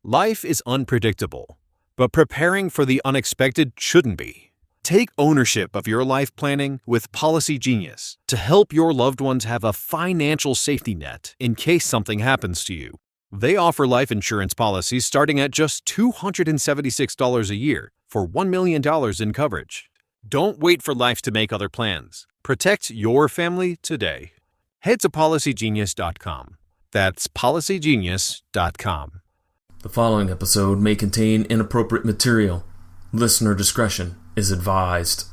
Life is unpredictable, but preparing for the unexpected shouldn't be. Take ownership of your life planning with Policy Genius to help your loved ones have a financial safety net in case something happens to you. They offer life insurance policies starting at just $276 a year for $1 million in coverage. Don't wait for life to make other plans. Protect your family today. Head to PolicyGenius.com. That's PolicyGenius.com. The following episode may contain inappropriate material. Listener discretion is advised.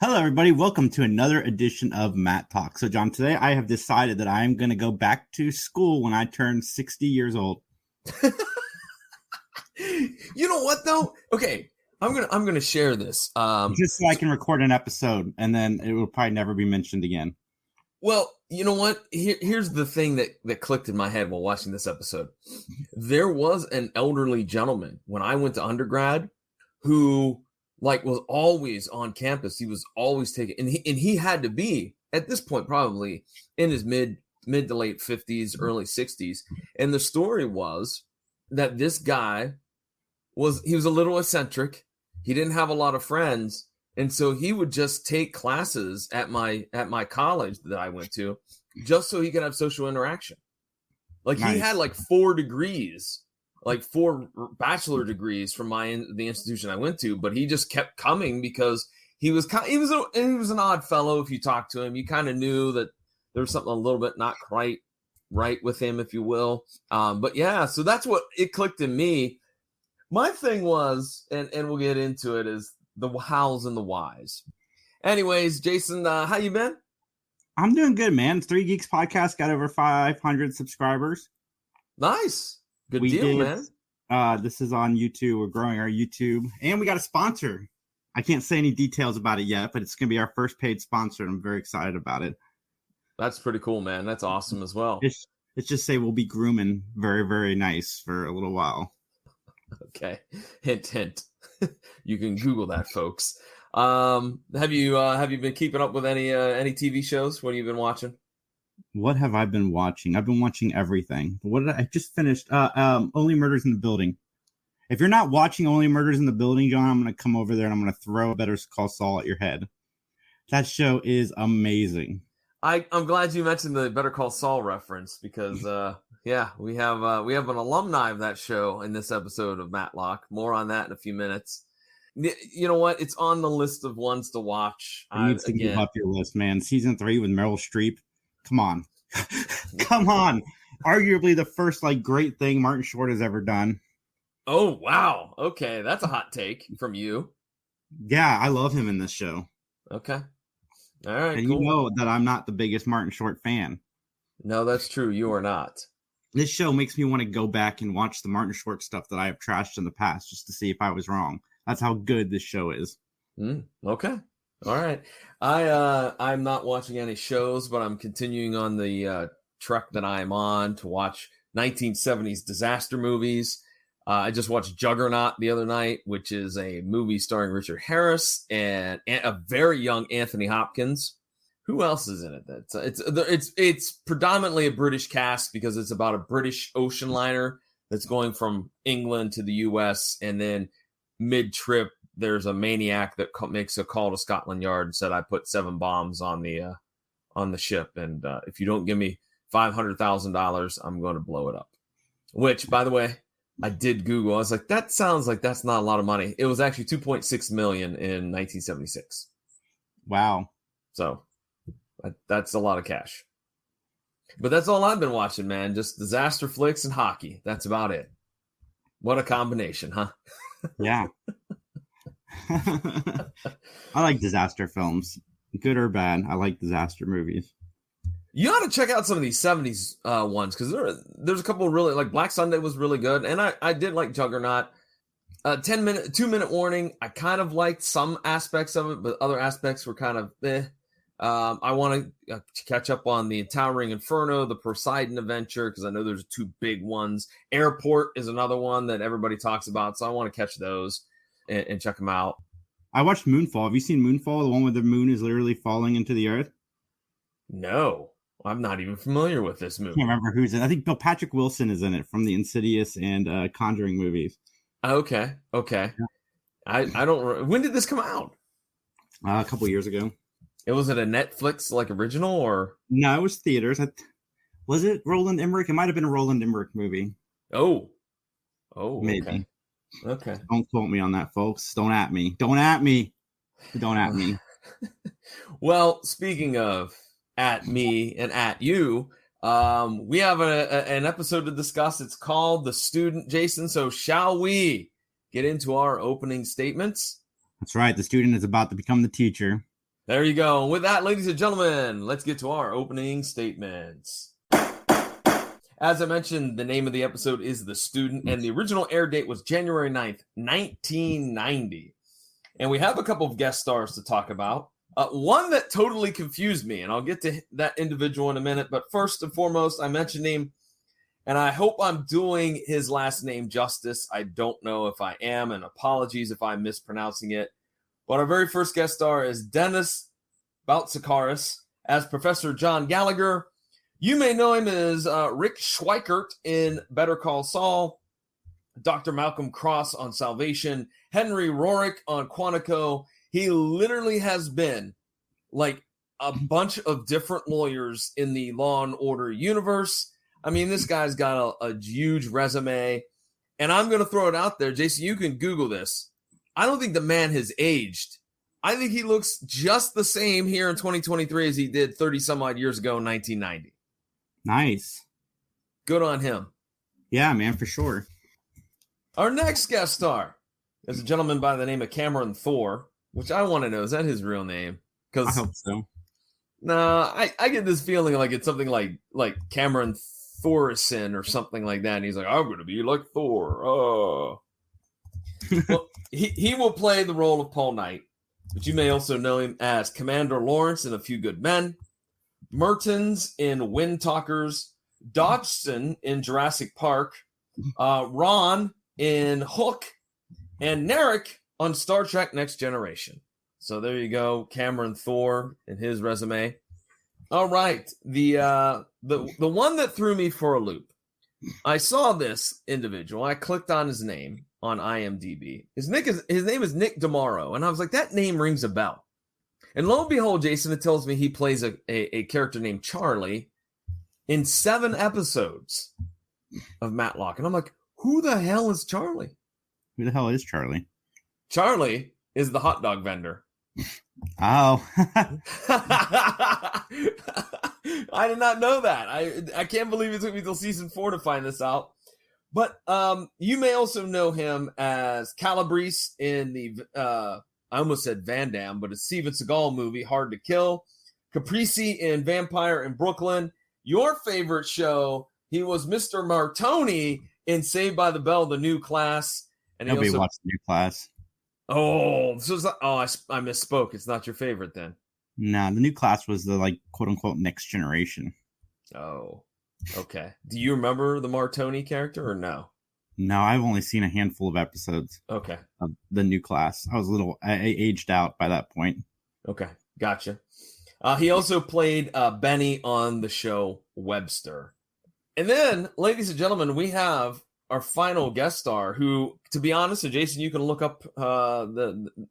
Hello, everybody. Welcome to another edition of Mattalk. So, John, today I have decided that I'm going to go back to school when I turn 60 years old. You know what, though? Okay, I'm gonna share this. Just so I can record an episode, and then it will probably never be mentioned again. Well, you know what? Here's the thing that clicked in my head while watching this episode. There was an elderly gentleman when I went to undergrad who was always on campus. He was always taking, and he had to be at this point probably in his mid to late 50s, early 60s. And the story was that this guy was a little eccentric. He didn't have a lot of friends, and so he would just take classes at my college that I went to just so he could have social interaction. Nice. He had 4 degrees. 4 bachelor degrees from the institution I went to, but he just kept coming because he was an odd fellow. If you talk to him, you kind of knew that there was something a little bit not quite right with him, if you will. But yeah, so that's what it clicked in me. My thing was, and we'll get into it, is the hows and the whys. Anyways, Jason, how you been? I'm doing good, man. 3 Geeks Podcast got over 500 subscribers. Nice. Good deal, man. This is on YouTube. We're growing our YouTube, and we got a sponsor. I can't say any details about it yet, but it's going to be our first paid sponsor, and I'm very excited about it. That's pretty cool, man. That's awesome as well. Let's just say we'll be grooming very, very nice for a little while. Okay. Hint, hint. You can Google that, folks. Have you been keeping up with any TV shows? What have you been watching? What have I been watching? I've been watching everything. I just finished? Only Murders in the Building. If you're not watching Only Murders in the Building, John, I'm going to come over there and I'm going to throw Better Call Saul at your head. That show is amazing. I'm glad you mentioned the Better Call Saul reference because, we have an alumni of that show in this episode of Mattalk. More on that in a few minutes. You know what? It's on the list of ones to watch. It needs to give up your list, man. Season 3 with Meryl Streep. Come on. Come on. Arguably the first great thing Martin Short has ever done. Oh, wow. Okay. That's a hot take from you. Yeah, I love him in this show. Okay. All right. And cool. You know that I'm not the biggest Martin Short fan. No, that's true. You are not. This show makes me want to go back and watch the Martin Short stuff that I have trashed in the past just to see if I was wrong. That's how good this show is. Okay. All right. I'm not watching any shows, but I'm continuing on the truck that I'm on to watch 1970s disaster movies. I just watched Juggernaut the other night, which is a movie starring Richard Harris and a very young Anthony Hopkins. Who else is in it? It's predominantly a British cast because it's about a British ocean liner that's going from England to the U.S. and then mid-trip there's a maniac that makes a call to Scotland Yard and said, I put 7 bombs on the ship. And if you don't give me $500,000, I'm going to blow it up. Which, by the way, I did Google. I was like, that sounds like that's not a lot of money. It was actually $2.6 million in 1976. Wow. So that's a lot of cash. But that's all I've been watching, man. Just disaster flicks and hockey. That's about it. What a combination, huh? Yeah. I like disaster films. Good or bad, I like disaster movies. You ought to check out some of these 70s ones because there's a couple of really, like Black Sunday was really good. And I did like Juggernaut. 2-minute warning. I kind of liked some aspects of it, but other aspects were kind of eh. I want to catch up on the Towering Inferno, the Poseidon Adventure, because I know there's 2 big ones. Airport is another one that everybody talks about, so I want to catch those and check them out. I watched Moonfall. Have you seen Moonfall? The one where the moon is literally falling into the earth? No, I'm not even familiar with this movie. I can't remember who's in it. I think Bill Patrick Wilson is in it from the Insidious and Conjuring movies. Okay. Yeah. I don't. When did this come out? A couple years ago. Was it a Netflix like original or? No, it was theaters. Was it Roland Emmerich? It might have been a Roland Emmerich movie. Oh, maybe. Okay. Don't quote me on that, folks. Don't at me. Don't at me. Well, speaking of at me and at you, we have an episode to discuss. It's called The Student, Jason. So shall we get into our opening statements? That's right. The student is about to become the teacher. There you go. And with that, ladies and gentlemen, let's get to our opening statements. As I mentioned, the name of the episode is The Student, and the original air date was January 9th, 1990. And we have a couple of guest stars to talk about. One that totally confused me, and I'll get to that individual in a minute. But first and foremost, I mentioned him, and I hope I'm doing his last name justice. I don't know if I am, and apologies if I'm mispronouncing it. But our very first guest star is Dennis Boutsikaris as Professor John Gallagher. You may know him as Rick Schweikert in Better Call Saul, Dr. Malcolm Cross on Salvation, Henry Rorick on Quantico. He literally has been like a bunch of different lawyers in the Law and Order universe. I mean, this guy's got a huge resume. And I'm going to throw it out there. Jason, you can Google this. I don't think the man has aged. I think he looks just the same here in 2023 as he did 30 some odd years ago in 1990. Nice. Good on him. Yeah, man, for sure. Our next guest star is a gentleman by the name of Cameron Thor, which I want to know, is that his real name? I hope so. Nah, I get this feeling like it's something like Cameron Thorson or something like that. And he's like, I'm going to be like Thor. Oh. Well, he will play the role of Paul Knight, but you may also know him as Commander Lawrence in A Few Good Men, Mertens in Wind Talkers, Dodgson in Jurassic Park, Ron in Hook, and Narek on Star Trek Next Generation. So there you go, Cameron Thor and his resume. All right, the one that threw me for a loop. I saw this individual. I clicked on his name on IMDb. His name is Nick DeMauro, and I was like, that name rings a bell. And lo and behold, Jason, it tells me he plays a character named Charlie in 7 episodes of Mattalk. And I'm like, who the hell is Charlie? Who the hell is Charlie? Charlie is the hot dog vendor. Oh. I did not know that. I can't believe it took me till season 4 to find this out. But you may also know him as Calabrese in the, I almost said Van Damme, but it's Steven Seagal movie, Hard to Kill. Caprese in Vampire in Brooklyn. Your favorite show, he was Mr. Martoni in Saved by the Bell, The New Class. And nobody watched The New Class. Oh, so it's not, I misspoke. It's not your favorite then. No, The New Class was the like quote unquote next generation. Oh, okay. Do you remember the Martoni character or no? No, I've only seen a handful of episodes. Okay. Of The New Class. I was I aged out by that point. Okay, gotcha. He also played Benny on the show Webster. And then, ladies and gentlemen, we have our final guest star who, to be honest, and Jason, you can look up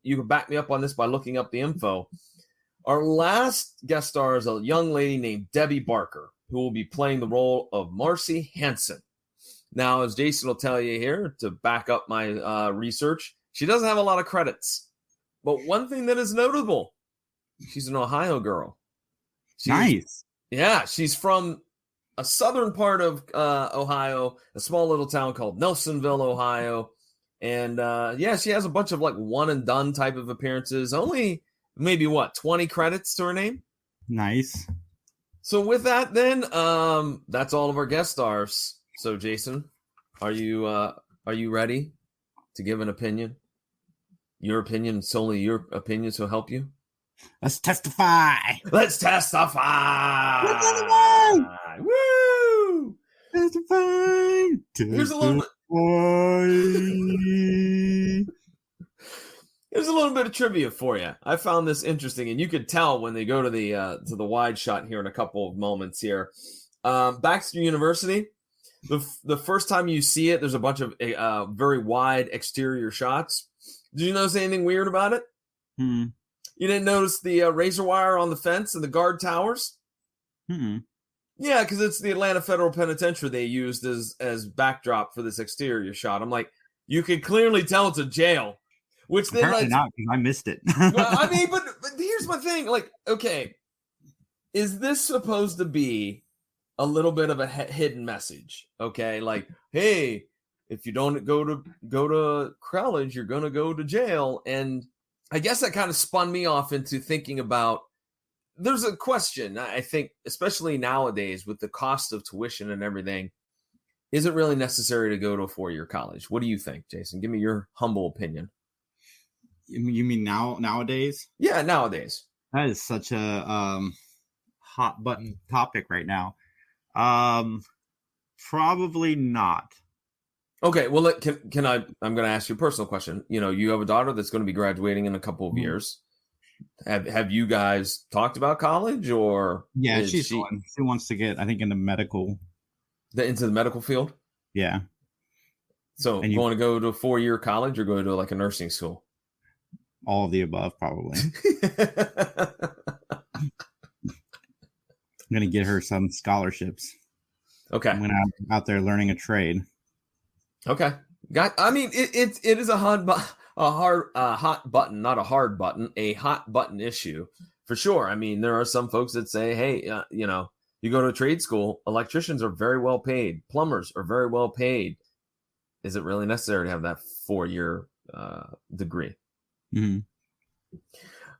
you can back me up on this by looking up the info. Our last guest star is a young lady named Debbie Barker, who will be playing the role of Marcy Hansen. Now, as Jason will tell you here, to back up my research, she doesn't have a lot of credits. But one thing that is notable, she's an Ohio girl. Nice. Yeah, she's from a southern part of Ohio, a small little town called Nelsonville, Ohio. And yeah, she has a bunch of like one and done type of appearances. Only maybe 20 credits to her name. Nice. So with that, then, that's all of our guest stars. So Jason, are you ready to give an opinion? Your opinion, solely your opinion, so help you. Let's testify. Let's testify. Let's testify. Woo! Testify. Here's a little bit of trivia for you. I found this interesting, and you could tell when they go to the wide shot here in a couple of moments here. Baxter University, the first time you see it, there's a bunch of very wide exterior shots. Did you notice anything weird about it? You didn't notice the razor wire on the fence and the guard towers? Yeah, because it's the Atlanta Federal Penitentiary they used as backdrop for this exterior shot. I'm like, you can clearly tell it's a jail. Which then apparently not, because I missed it. Well, I mean, but here's my thing. Like, okay, is this supposed to be a little bit of a hidden message? Okay, like, hey, if you don't go to college, you're gonna go to jail. And I guess that kind of spun me off into thinking about. There's a question, I think, especially nowadays with the cost of tuition and everything. Is it really necessary to go to a 4-year college? What do you think, Jason? Give me your humble opinion. You mean nowadays? Yeah, nowadays. That is such a hot button topic right now. Probably not. Okay, well, can I? I'm going to ask you a personal question. You know, you have a daughter that's going to be graduating in a couple of years. Have you guys talked about college, or yeah, she wants to get, I think, into medical. Into the medical field. Yeah. So you want to go to a 4-year college or go to like a nursing school? All of the above, probably. I'm gonna get her some scholarships. Okay. I'm gonna out there learning a trade. Okay. I mean, it is a hot button, not a hard button, a hot button issue for sure. I mean, there are some folks that say, hey, you know, you go to a trade school, electricians are very well paid, plumbers are very well paid. Is it really necessary to have that 4-year degree?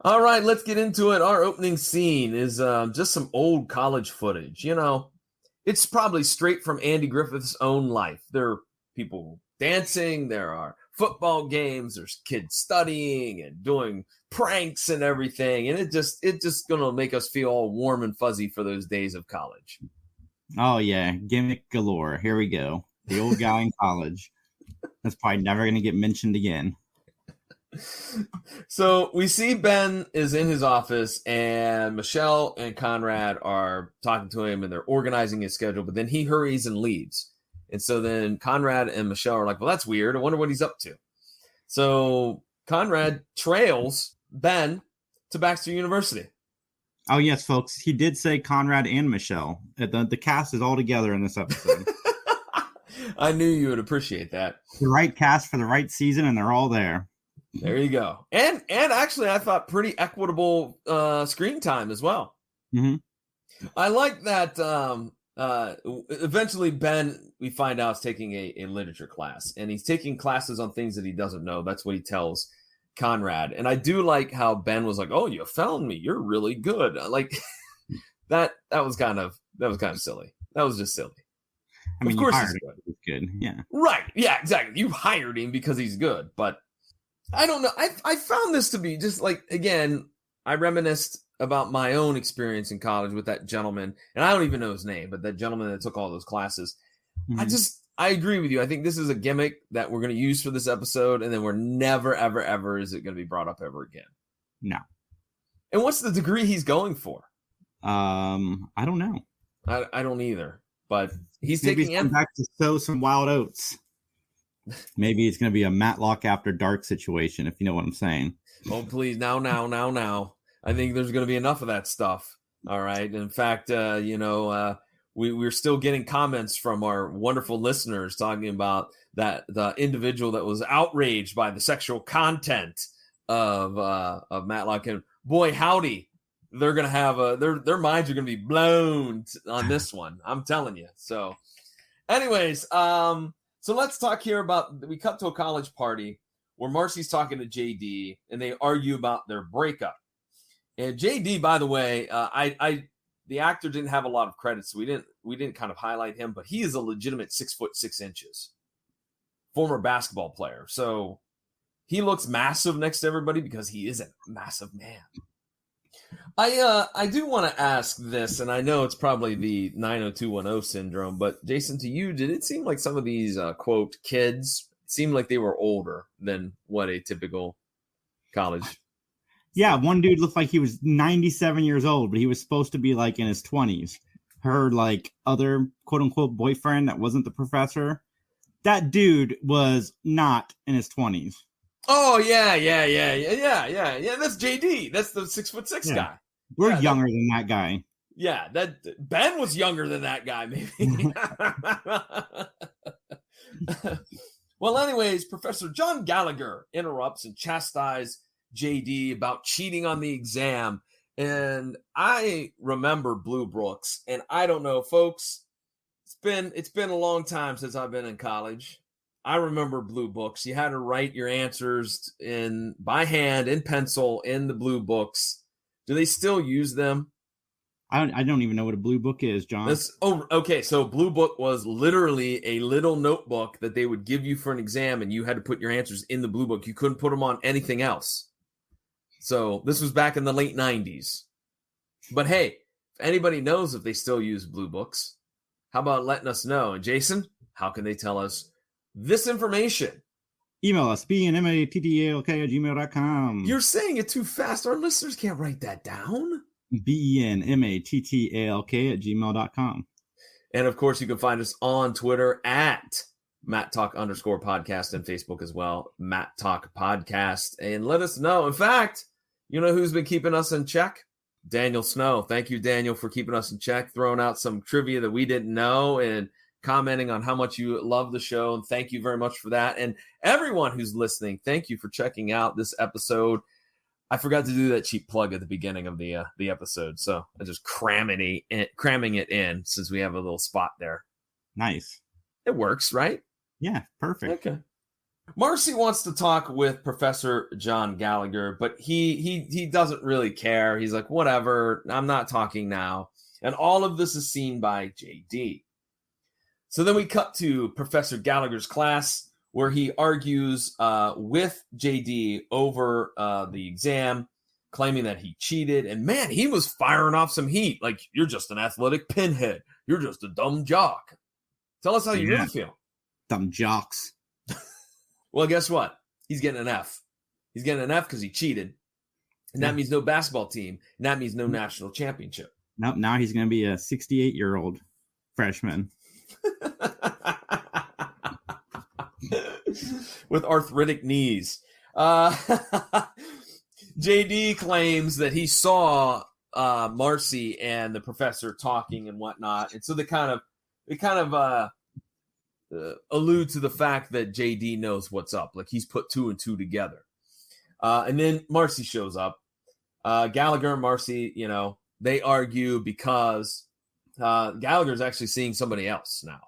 All right, let's get into it. Our opening scene is just some old college footage. You know, it's probably straight from Andy Griffith's own life. There are people dancing, there are football games, there's kids studying and doing pranks and everything, and it just gonna make us feel all warm and fuzzy for those days of college. Oh yeah, gimmick galore. Here we go. The old guy in college. That's probably never gonna get mentioned again. So we see Ben is in his office and Michelle and Conrad are talking to him and they're organizing his schedule, but then he hurries and leaves. And so then Conrad and Michelle are like, well, that's weird. I wonder what he's up to. So Conrad trails Ben to Baxter University. Oh, yes, folks. He did say Conrad and Michelle. The cast is all together in this episode. I knew you would appreciate that. The right cast for the right season, and they're all there. There you go. And actually, I thought pretty equitable screen time as well. I like that eventually Ben, we find out, is taking a literature class. And he's taking classes on things that he doesn't know. That's what he tells Conrad. And I do like how Ben was like, oh, you found me. You're really good. Like that was kind of silly. That was just silly. I mean, of course he's good. Yeah. Right. Yeah, exactly. You hired him because he's good. But I don't know. I found this to be just like, again, I reminisced about my own experience in college with that gentleman. And I don't even know his name, but that gentleman that took all those classes. I agree with you. I think this is a gimmick that we're going to use for this episode. And then we're never, ever, ever is it going to be brought up ever again. No. And what's the degree he's going for? I don't know. I don't either. But he's Maybe taking he's back to sow some wild oats. Maybe it's going to be a Mattalk after dark situation, if you know what I'm saying. Oh, please. Now. I think there's going to be enough of that stuff. All right. In fact, we're still getting comments from our wonderful listeners talking about that the individual that was outraged by the sexual content of Mattalk. And boy, howdy, they're going to have their minds are going to be blown on this one. I'm telling you. So anyways, so let's talk here about, we cut to a college party where Marcy's talking to JD and they argue about their breakup. And JD, by the way, I the actor didn't have a lot of credits, so we didn't kind of highlight him, but he is a legitimate 6'6" former basketball player. So he looks massive next to everybody because he is a massive man. I do want to ask this, and I know it's probably the 90210 syndrome, but Jason, to you, did it seem like some of these quote kids seemed like they were older than what a typical college? Yeah, one dude looked like he was 97 years old, but he was supposed to be like in his 20s. Her like other quote unquote boyfriend that wasn't the professor, that dude was not in his 20s. Oh yeah. That's JD. That's the 6'6" guy. We're younger than that guy. Yeah, that Ben was younger than that guy, maybe. Well, anyways, Professor John Gallagher interrupts and chastises JD about cheating on the exam. And I remember Blue Books, and I don't know, folks, it's been a long time since I've been in college. I remember Blue Books. You had to write your answers by hand in pencil in the Blue Books. Do they still use them? I don't even know what a Blue Book is, John. Okay. So Blue Book was literally a little notebook that they would give you for an exam, and you had to put your answers in the Blue Book. You couldn't put them on anything else. So this was back in the late 90s. But hey, if anybody knows if they still use Blue Books, how about letting us know? And Jason, how can they tell us this information? Email us, benmattalk@gmail.com. You're saying it too fast. Our listeners can't write that down. benmattalk@gmail.com. And of course, you can find us on Twitter at @MattTalk_podcast and Facebook as well, Matt Talk Podcast. And let us know. In fact, you know who's been keeping us in check? Daniel Snow. Thank you, Daniel, for keeping us in check, throwing out some trivia that we didn't know and commenting on how much you love the show. And thank you very much for that. And everyone who's listening, thank you for checking out this episode. I forgot to do that cheap plug at the beginning of the episode, so I'm just cramming it in since we have a little spot there. Nice. It works, right? Yeah, perfect. Okay. Marcy wants to talk with Professor John Gallagher, but he doesn't really care. He's like, whatever, I'm not talking now. And all of this is seen by JD. So then we cut to Professor Gallagher's class, where he argues with JD over the exam, claiming that he cheated. And man, he was firing off some heat. Like, you're just an athletic pinhead. You're just a dumb jock. Tell us how you really feel. Dumb jocks. Well, guess what? He's getting an F. He's getting an F because he cheated. And that means no basketball team. And that means no national championship. Nope, now he's going to be a 68-year-old freshman. With arthritic knees. JD claims that he saw Marcy and the professor talking and whatnot. And so they kind of allude to the fact that JD knows what's up. Like, he's put two and two together. And then Marcy shows up. Gallagher and Marcy, they argue because Gallagher's actually seeing somebody else now.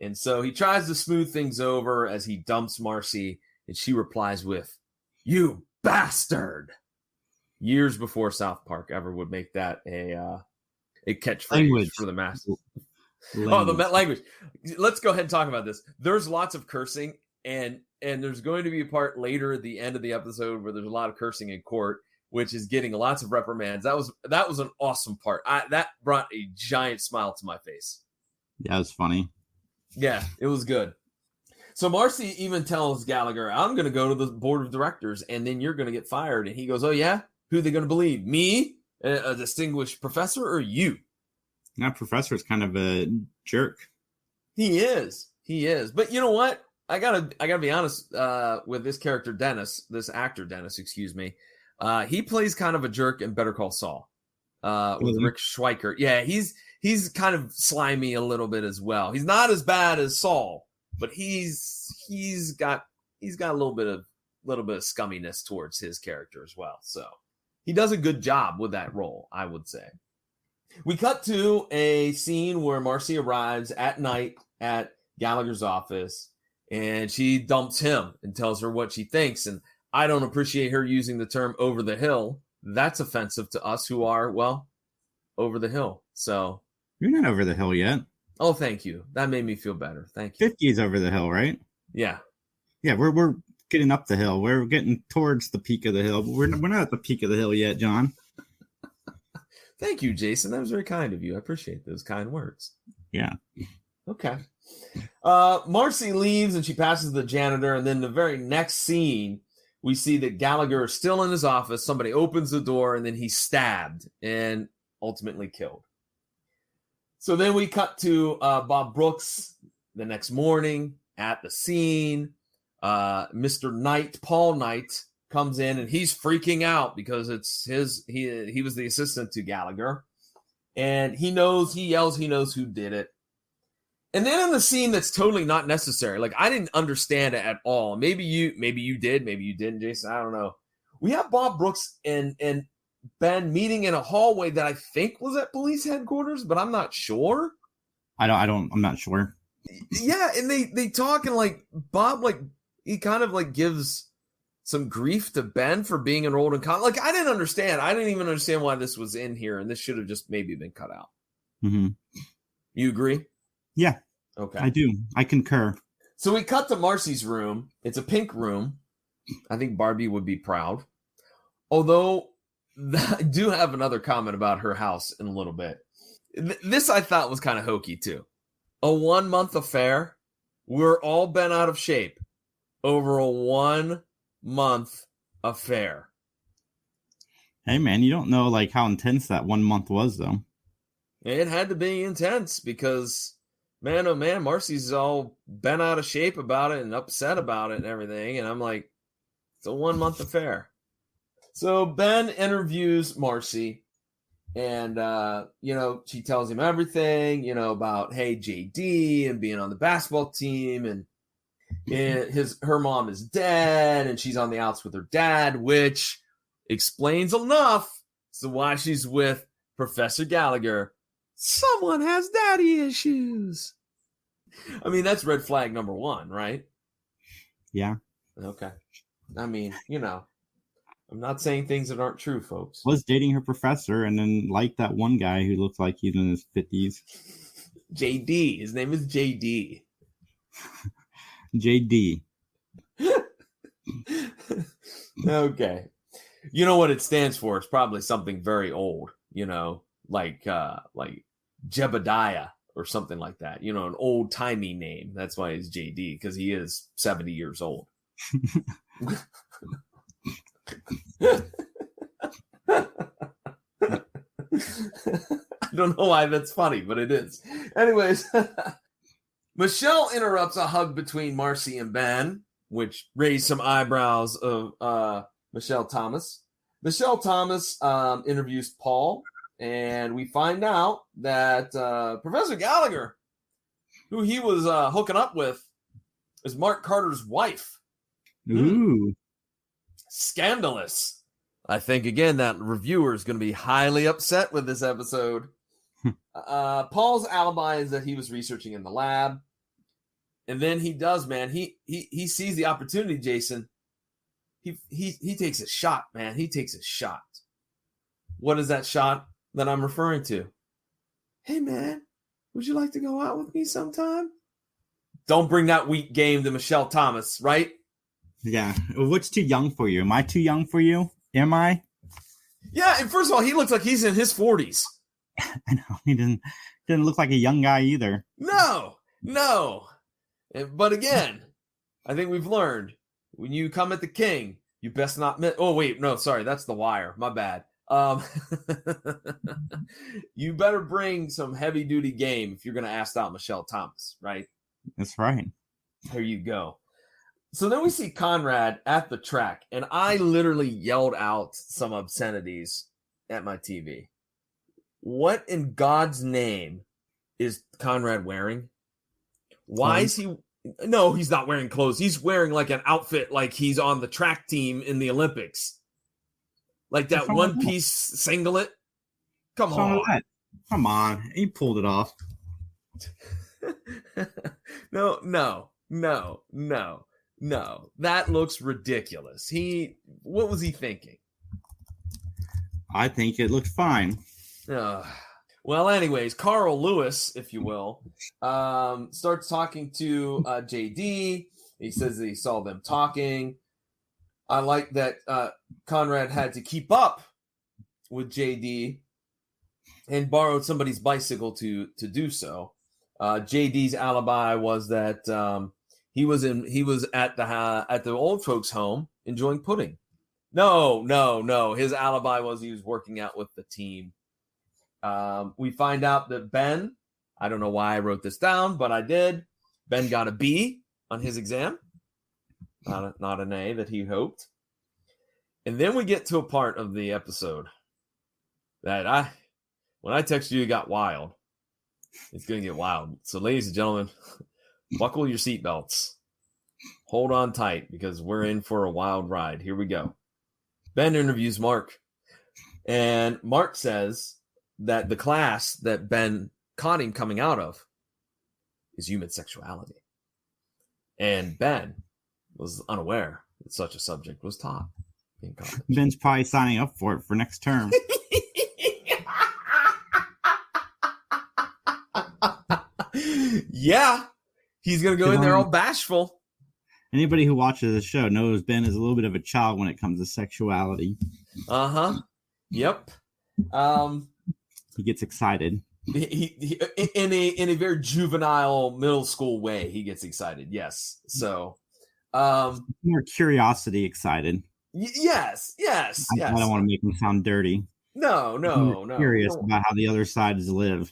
And so he tries to smooth things over as he dumps Marcy, and she replies with, "You bastard!" Years before South Park ever would make that a catchphrase for the masses. Oh, the language. Let's go ahead and talk about this. There's lots of cursing, and there's going to be a part later at the end of the episode where there's a lot of cursing in court, which is getting lots of reprimands. That was an awesome part. That brought a giant smile to my face. Yeah, it was funny. Yeah, it was good. So Marcy even tells Gallagher, "I'm going to go to the board of directors, and then you're going to get fired." And he goes, "Oh, yeah? Who are they going to believe? Me, a distinguished professor, or you?" That professor is kind of a jerk. He is. But you know what? I gotta be honest with this character, this actor, Dennis, excuse me. He plays kind of a jerk in Better Call Saul with Rick Schweiker. Yeah, he's kind of slimy a little bit as well. He's not as bad as Saul, but he's got a little bit of scumminess towards his character as well. So he does a good job with that role, I would say. We cut to a scene where Marcy arrives at night at Gallagher's office, and she dumps him and tells her what she thinks. And I don't appreciate her using the term "over the hill." That's offensive to us who are, well, over the hill. So You're not over the hill yet. oh, thank you. That made me feel better. Thank you. 50 is over the hill, right? Yeah. Yeah, we're getting up the hill. We're getting towards the peak of the hill, but we're not at the peak of the hill yet, John. Thank you, Jason. That was very kind of you. I appreciate those kind words. Yeah. Okay. Marcy leaves and she passes the janitor, and then the very next scene, we see that Gallagher is still in his office. Somebody opens the door, and then he's stabbed and ultimately killed. So then we cut to Bob Brooks the next morning at the scene. Mr. Knight, Paul Knight, comes in and he's freaking out because it's he was the assistant to Gallagher, and he yells he knows who did it. And then in the scene that's totally not necessary, like I didn't understand it at all. Maybe you did, maybe you didn't, Jason. I don't know. We have Bob Brooks and Ben meeting in a hallway that I think was at police headquarters, but I'm not sure. I'm not sure. Yeah, and they talk, and like Bob, like he kind of like gives some grief to Ben for being enrolled in college. Like I didn't understand. I didn't even understand why this was in here, and this should have just maybe been cut out. Mm-hmm. You agree? Yeah. Okay. I do. I concur. So we cut to Marcy's room. It's a pink room. I think Barbie would be proud. Although I do have another comment about her house in a little bit. This I thought was kind of hokey too. A 1-month affair. We're all bent out of shape over a 1-month affair. Hey man, you don't know like how intense that 1 month was though. It had to be intense because, man, oh man, Marcy's all bent out of shape about it and upset about it and everything. And I'm like, it's a 1-month affair. So Ben interviews Marcy, and, she tells him everything, about, hey, JD and being on the basketball team, and her mom is dead and she's on the outs with her dad, which explains enough as to why she's with Professor Gallagher. Someone has daddy issues. I mean, that's red flag number 1, right? Yeah. Okay. I mean, I'm not saying things that aren't true, folks. Was dating her professor and then liked that one guy who looked like he's in his 50s. JD. His name is JD. JD. Okay. You know what it stands for? It's probably something very old, like Jebediah or something like that. An old-timey name. That's why he's JD, because he is 70 years old. I don't know why that's funny, but it is. Anyways, Michelle interrupts a hug between Marcy and Ben, which raised some eyebrows of Michelle Thomas. Michelle Thomas interviews Paul, and we find out that Professor Gallagher, who he was hooking up with, is Mark Carter's wife. Ooh. Scandalous. I think, again, that reviewer is going to be highly upset with this episode. Paul's alibi is that he was researching in the lab. And then he does, man. He sees the opportunity, Jason. He takes a shot, man. He takes a shot. What is that shot that I'm referring to? Hey, man, would you like to go out with me sometime? Don't bring that weak game to Michelle Thomas, right? Yeah. What's too young for you? Am I too young for you? Am I? Yeah, and first of all, he looks like he's in his 40s. I know. He didn't look like a young guy either. No. But again, I think we've learned when you come at the king, you best not miss. Oh, wait, no, sorry. That's The Wire. My bad. You better bring some heavy duty game if you're going to ask out Michelle Thomas, right? That's right. There you go. So then we see Conrad at the track, and I literally yelled out some obscenities at my TV. What in God's name is Conrad wearing? Why is he... No, he's not wearing clothes. He's wearing like an outfit like he's on the track team in the Olympics. Like that one-piece singlet. Come on. Come on. He pulled it off. No. That looks ridiculous. What was he thinking? I think it looked fine. Well, anyways, Carl Lewis, if you will, starts talking to JD. He says that he saw them talking. I like that Conrad had to keep up with JD and borrowed somebody's bicycle to do so. JD's alibi was that he was at the old folks' home enjoying pudding. No. His alibi was he was working out with the team. We find out that Ben, I don't know why I wrote this down, but I did. Ben got a B on his exam, not an A that he hoped. And then we get to a part of the episode that when I text you, it got wild. It's going to get wild. So, ladies and gentlemen, buckle your seatbelts. Hold on tight because we're in for a wild ride. Here we go. Ben interviews Mark. And Mark says that the class that Ben caught him coming out of is human sexuality. And Ben was unaware that such a subject was taught in college. Ben's probably signing up for it for next term. Yeah. He's going to go in there all bashful. Anybody who watches the show knows Ben is a little bit of a child when it comes to sexuality. Uh-huh. Yep. He gets excited. He in a very juvenile middle school way, he gets excited. Yes. So, more curiosity excited. Yes. I don't want to make him sound dirty. No. Curious about how the other sides live.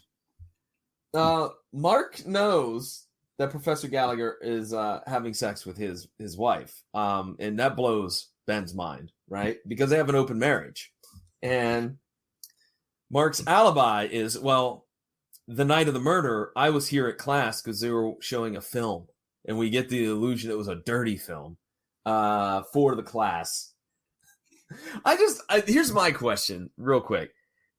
Mark knows that Professor Gallagher is having sex with his wife, and that blows Ben's mind, right? Because they have an open marriage, and Mark's alibi is, well, the night of the murder, I was here at class because they were showing a film, and we get the illusion it was a dirty film for the class. Here's my question real quick.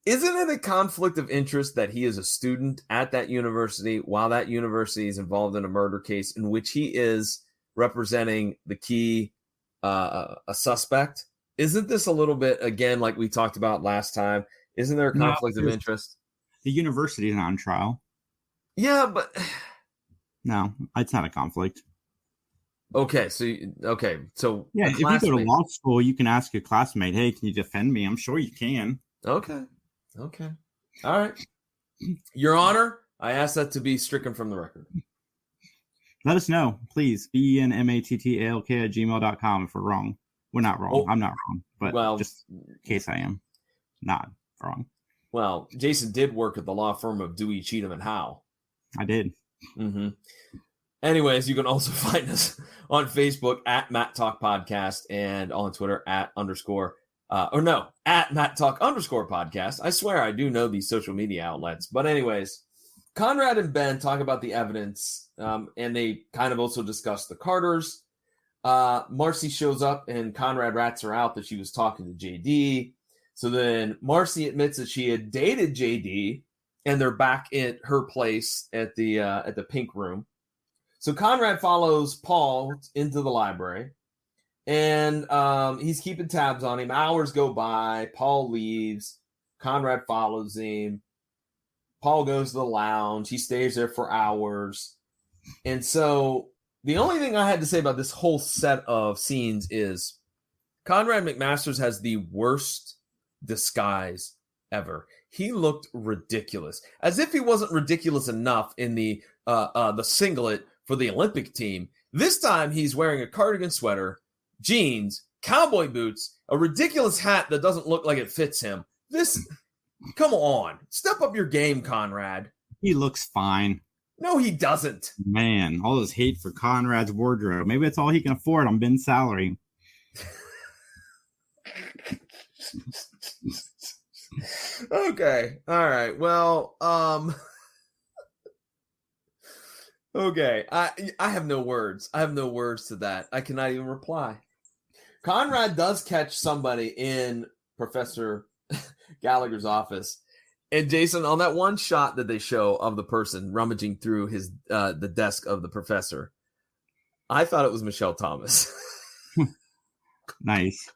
Isn't it a conflict of interest that he is a student at that university while that university is involved in a murder case in which he is representing the key a suspect? Isn't this a little bit, again, like we talked about last time? Isn't there a conflict of interest? The university is on trial. Yeah, but no, it's not a conflict. Okay, so yeah, if you go to law school, you can ask your classmate, "Hey, can you defend me?" I'm sure you can. Okay, all right, Your Honor, I ask that to be stricken from the record. Let us know, please. benmattalk@gmail.com if we're wrong. We're not wrong. I'm not wrong, but just in case I am not wrong. Well, Jason did work at the law firm of Dewey, Cheatham, and Howe. I did. Mm-hmm. Anyways, you can also find us on Facebook at Mattalk Podcast and on Twitter at _, at Mattalk_podcast. I swear I do know these social media outlets. But anyways, Conrad and Ben talk about the evidence, and they kind of also discuss the Carters. Marcy shows up, and Conrad rats her out that she was talking to JD. So then Marcy admits that she had dated JD, and they're back at her place at the Pink Room. So Conrad follows Paul into the library, and he's keeping tabs on him. Hours go by. Paul leaves. Conrad follows him. Paul goes to the lounge. He stays there for hours. And so the only thing I had to say about this whole set of scenes is Conrad McMasters has the worst disguise ever. He looked ridiculous, as if he wasn't ridiculous enough in the singlet for the Olympic team. This time he's wearing a cardigan sweater, jeans, cowboy boots, a ridiculous hat that doesn't look like it fits him. Come on, step up your game, Conrad. He looks fine. No, he doesn't. Man, all this hate for Conrad's wardrobe. Maybe that's all he can afford on Ben's salary. Okay. All right. Well, okay. I have no words. I have no words to that. I cannot even reply. Conrad does catch somebody in Professor Gallagher's office. And Jason, on that one shot that they show of the person rummaging through his the desk of the professor, I thought it was Michelle Thomas. Nice.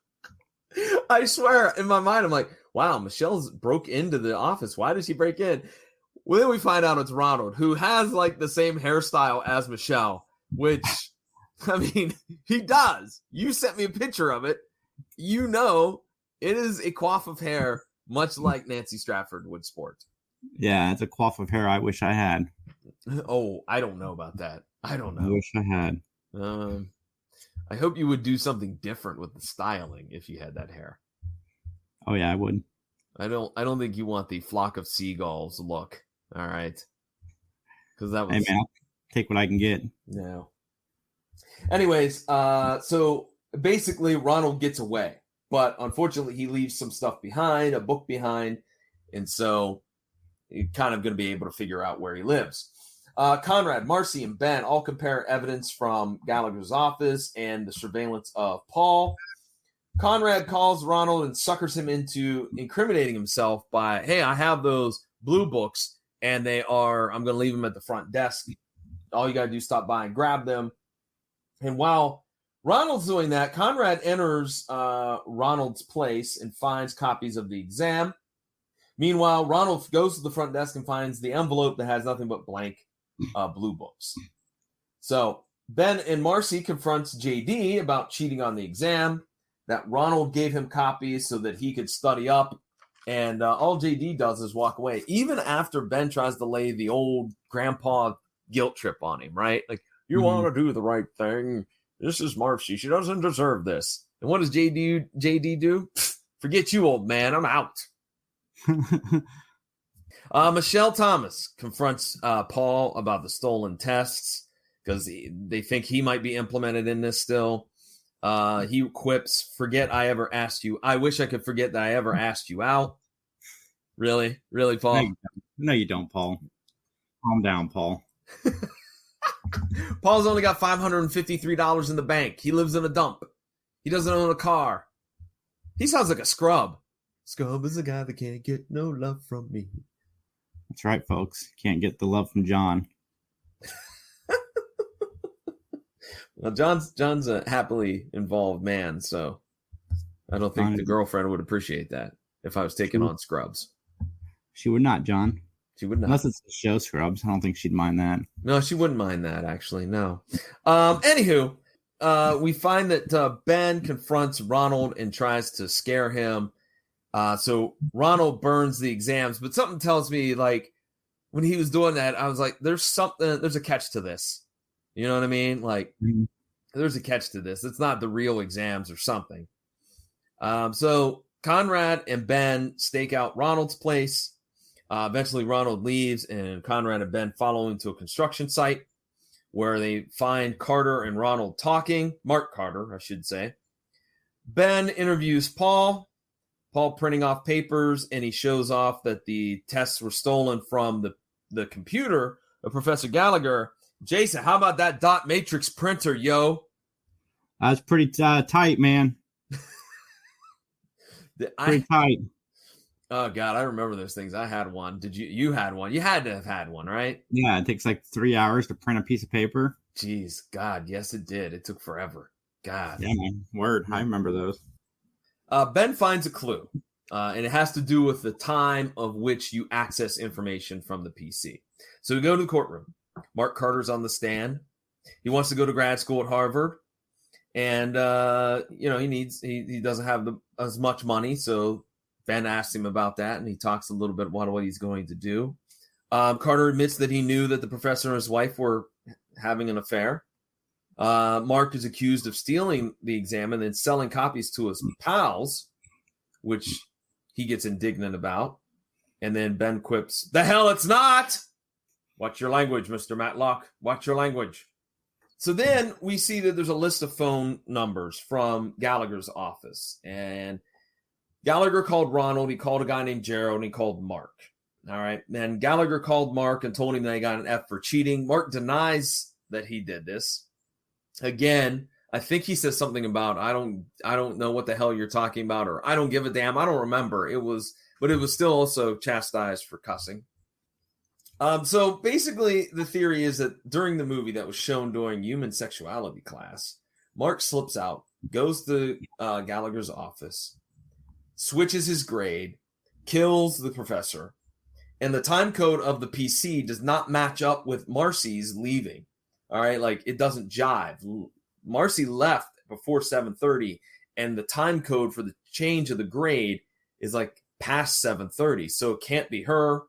I swear, in my mind, I'm like, wow, Michelle's broke into the office. Why did she break in? Well, then we find out it's Ronald, who has like the same hairstyle as Michelle, which, I mean, he does. You sent me a picture of it. You know, it is a coif of hair, much like Nancy Stratford would sport. Yeah, it's a coif of hair I wish I had. Oh, I don't know about that. I don't know. I wish I had. I hope you would do something different with the styling if you had that hair. Oh yeah, I would. I don't think you want the flock of seagulls look. All right. Because that was. Hey man, I'll take what I can get. No. Anyways, so basically Ronald gets away, but unfortunately he leaves some stuff behind, a book behind, and so you're kind of going to be able to figure out where he lives. Conrad, Marcy, and Ben all compare evidence from Gallagher's office and the surveillance of Paul. Conrad calls Ronald and suckers him into incriminating himself by, hey, I have those blue books, and I'm going to leave them at the front desk. All you got to do is stop by and grab them. And while Ronald's doing that, Conrad enters Ronald's place and finds copies of the exam. Meanwhile, Ronald goes to the front desk and finds the envelope that has nothing but blank blue books. So Ben and Marcy confronts JD about cheating on the exam, that Ronald gave him copies so that he could study up. And all JD does is walk away, even after Ben tries to lay the old grandpa guilt trip on him, right? Like, you want to do the right thing. This is Marcy. She doesn't deserve this. And what does JD do? Forget you, old man. I'm out. Michelle Thomas confronts Paul about the stolen tests because they think he might be implemented in this still. He quips, forget I ever asked you. I wish I could forget that I ever asked you out. Really? Really, Paul? No, you don't, Paul. Calm down, Paul. Paul's only got $553 in the bank. He lives in a dump. He doesn't own a car. He sounds like a scrub. Scrub is a guy that can't get no love from me. That's right, folks. Can't get the love from John. Well, John's a happily involved man, so I don't think the girlfriend would appreciate that if I was taking on Scrubs. She would not, John. She would not. Unless it's the show Scrubs. I don't think she'd mind that. No, she wouldn't mind that, actually. No. Anywho, we find that Ben confronts Ronald and tries to scare him. So Ronald burns the exams, but something tells me, like, when he was doing that, I was like, there's a catch to this. You know what I mean? Like, there's a catch to this. It's not the real exams or something. So Conrad and Ben stake out Ronald's place. Eventually, Ronald leaves, and Conrad and Ben follow him to a construction site where they find Carter and Ronald talking. Mark Carter, I should say. Ben interviews Paul printing off papers, and he shows off that the tests were stolen from the computer of Professor Gallagher. Jason, how about that dot matrix printer, yo? That's pretty tight, man. Pretty tight. Oh, God, I remember those things. I had one. You had one. You had to have had one, right? Yeah, it takes like 3 hours to print a piece of paper. Jeez, God, yes, it did. It took forever. God. Yeah, man. Word. I remember those. Ben finds a clue, and it has to do with the time of which you access information from the PC. So we go to the courtroom. Mark Carter's on the stand. He wants to go to grad school at Harvard, and he doesn't have as much money, so Ben asks him about that, and he talks a little bit about what he's going to do. Carter admits that he knew that the professor and his wife were having an affair. Mark is accused of stealing the exam and then selling copies to his pals, which he gets indignant about. And then Ben quips, "The hell it's not! Watch your language, Mr. Mattalk. Watch your language." So then we see that there's a list of phone numbers from Gallagher's office. And Gallagher called Ronald. He called a guy named Gerald, and he called Mark. All right. Then Gallagher called Mark and told him that he got an F for cheating. Mark denies that he did this. Again, I think he says something about, I don't know what the hell you're talking about, or I don't give a damn. I don't remember. But it was still also chastised for cussing. So basically the theory is that during the movie that was shown during human sexuality class, Mark slips out, goes to Gallagher's office, switches his grade, kills the professor, and the time code of the PC does not match up with Marcy's leaving. All right, like it doesn't jive. Marcy left before 7:30, and the time code for the change of the grade is like past 7:30, so it can't be her.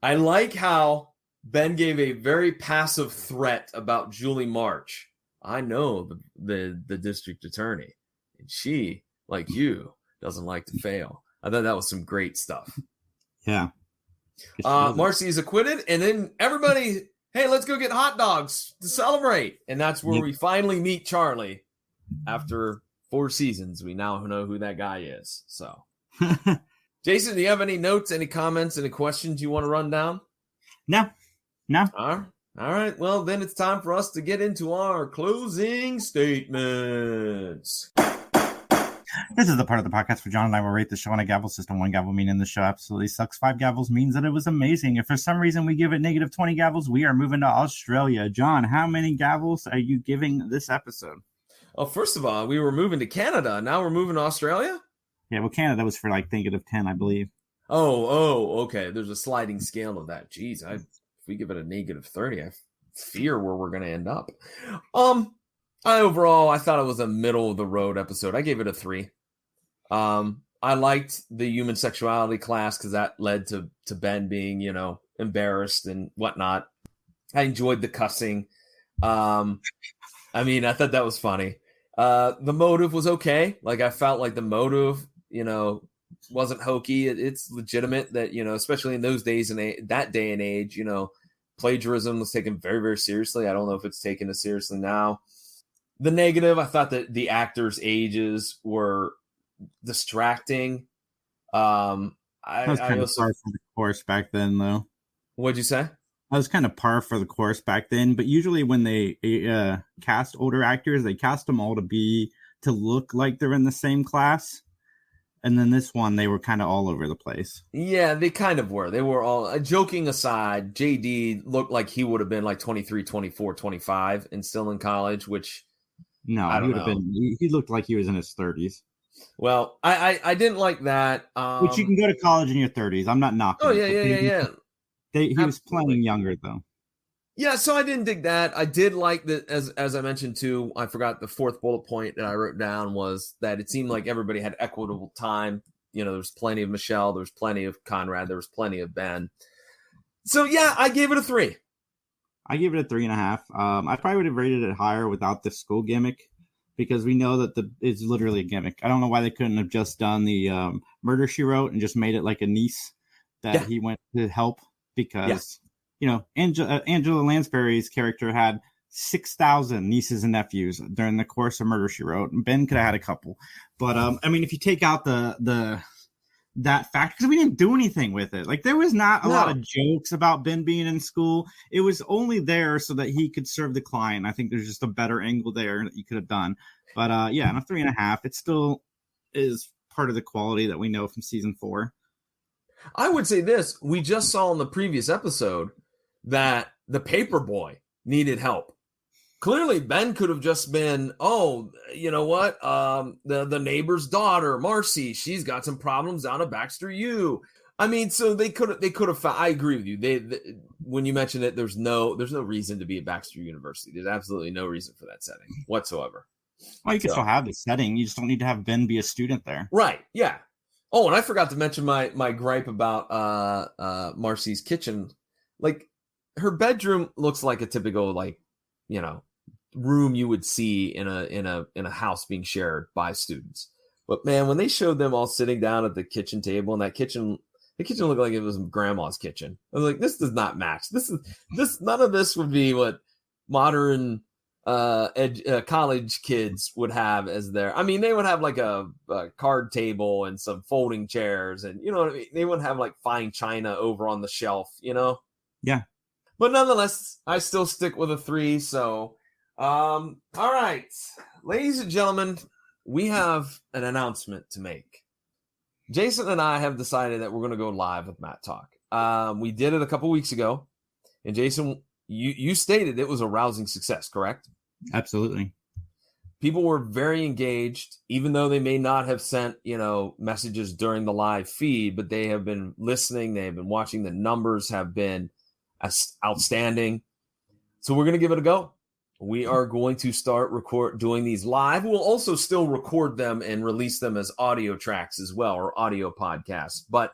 I like how Ben gave a very passive threat about Julie March. I know the district attorney, and she, like you, doesn't like to fail. I thought that was some great stuff. Yeah. Marcy is acquitted, and then everybody, hey, let's go get hot dogs to celebrate. And that's where we finally meet Charlie. After 4 seasons, we now know who that guy is. So, Jason, do you have any notes, any comments, any questions you want to run down? No. All right. Well, then it's time for us to get into our closing statements. This is the part of the podcast where John and I will rate the show on a gavel system. 1 gavel meaning the show absolutely sucks. 5 gavels means that it was amazing. If for some reason we give it negative 20 gavels, we are moving to Australia. John, how many gavels are you giving this episode? Oh, first of all, we were moving to Canada. Now we're moving to Australia? Yeah, well, Canada was for like negative 10, I believe. Oh, okay. There's a sliding scale of that. Jeez, if we give it a negative 30, I fear where we're going to end up. I thought it was a middle of the road episode. I gave it a 3. I liked the human sexuality class because that led to Ben being, embarrassed and whatnot. I enjoyed the cussing. I thought that was funny. The motive was okay. Like I felt like the motive, wasn't hokey. It's legitimate that, especially in those days and that day and age, plagiarism was taken very, very seriously. I don't know if it's taken as seriously now. The negative, I thought that the actors' ages were distracting. That was kind of par for the course back then, though. What'd you say? That was kind of par for the course back then. But usually when they cast older actors, they cast them all to look like they're in the same class. And then this one, they were kind of all over the place. Yeah, they kind of were. They were all, joking aside, JD looked like he would have been like 23, 24, 25 and still in college, which no, he would have been. He looked like he was in his 30s. Well, I didn't like that. Which you can go to college in your 30s. I'm not knocking. Oh, yeah. He was playing younger, though. Yeah, so I didn't dig that. I did like that, as I mentioned, too, I forgot the 4th bullet point that I wrote down was that it seemed like everybody had equitable time. There was plenty of Michelle. There was plenty of Conrad. There was plenty of Ben. So, yeah, I gave it a 3. I gave it a 3.5. I probably would have rated it higher without the school gimmick because we know that it's literally a gimmick. I don't know why they couldn't have just done the Murder, She Wrote and just made it like a niece that he went to help because... Angela Lansbury's character had 6,000 nieces and nephews during the course of Murder, She Wrote. Ben could have had a couple. But, if you take out that fact, because we didn't do anything with it. Like, there was not a lot of jokes about Ben being in school. It was only there so that he could serve the client. I think there's just a better angle there that you could have done. But, and a 3.5, it still is part of the quality that we know from season 4. I would say this. We just saw in the previous episode that the paper boy needed help. Clearly, Ben could have just been, you know what? The neighbor's daughter, Marcy, she's got some problems down at Baxter U. So they could have. I agree with you. They when you mentioned it, there's no reason to be at Baxter University. There's absolutely no reason for that setting whatsoever. Well, you can still have the setting. You just don't need to have Ben be a student there. Right. Yeah. Oh, and I forgot to mention my gripe about Marcy's kitchen. Like, her bedroom looks like a typical room you would see in a house being shared by students. But man, when they showed them all sitting down at the kitchen table, and the kitchen looked like it was grandma's kitchen. I was like, this does not match. None of this would be what modern college kids would have as their. They would have like a card table and some folding chairs, and you know what I mean. They wouldn't have like fine china over on the shelf, Yeah. But nonetheless, I still stick with a 3. So, all right, ladies and gentlemen, we have an announcement to make. Jason and I have decided that we're going to go live with Mattalk. We did it a couple weeks ago, and Jason, you stated it was a rousing success, correct? Absolutely. people were very engaged, even though they may not have sent, messages during the live feed, but they have been listening. They have been watching. The numbers have been outstanding. So we're going to give it a go. We are going to start doing these live. We'll also still record them and release them as audio tracks as well, or audio podcasts. But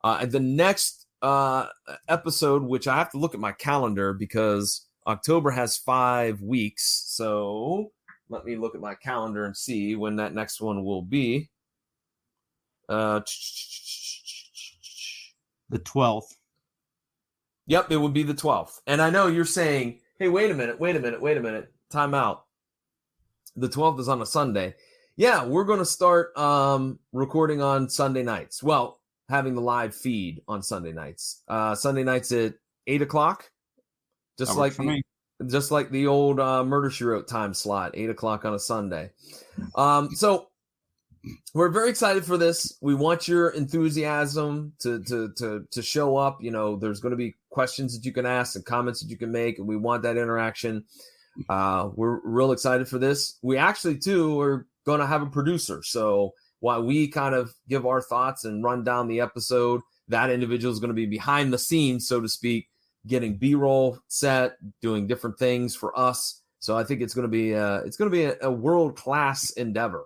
the next episode, which I have to look at my calendar because October has 5 weeks. So let me look at my calendar and see when that next one will be. The 12th. Yep, it would be the 12th. And I know you're saying, hey, wait a minute. Time out. The 12th is on a Sunday. Yeah, we're going to start recording on Sunday nights. Well, having the live feed on Sunday nights. Sunday nights at 8 o'clock. Just like the old Murder, She Wrote time slot, 8 o'clock on a Sunday. So we're very excited for this. We want your enthusiasm to show up. There's going to be questions that you can ask and comments that you can make, and we want that interaction. We're real excited for this. We actually, too, are going to have a producer. So while we kind of give our thoughts and run down the episode, that individual is going to be behind the scenes, so to speak, getting B-roll set, doing different things for us. So I think it's going to be a world-class endeavor.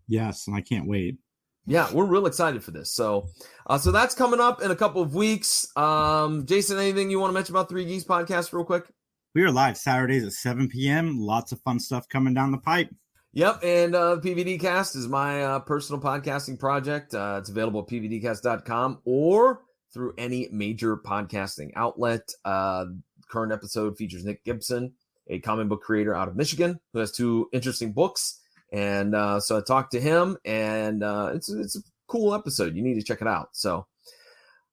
Yes, and I can't wait. Yeah, we're real excited for this. So that's coming up in a couple of weeks. Jason, anything you want to mention about 3 Geeks Podcast real quick? We are live Saturdays at 7 p.m. Lots of fun stuff coming down the pipe. Yep, and PVD Cast is my personal podcasting project. It's available at pvdcast.com or through any major podcasting outlet. Current episode features Nick Gibson, a comic book creator out of Michigan who has 2 interesting books. And so I talked to him, and it's a cool episode. You need to check it out. So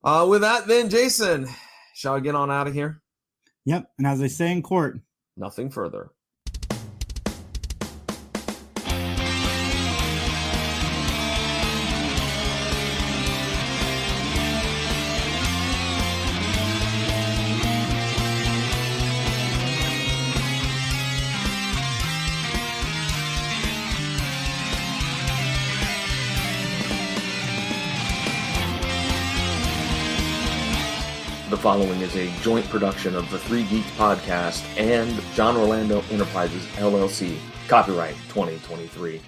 with that, then, Jason, shall I get on out of here? Yep, and as they say in court, nothing further. The following is a joint production of the 3 Geeks Podcast and John Orlando Enterprises, LLC. Copyright 2023.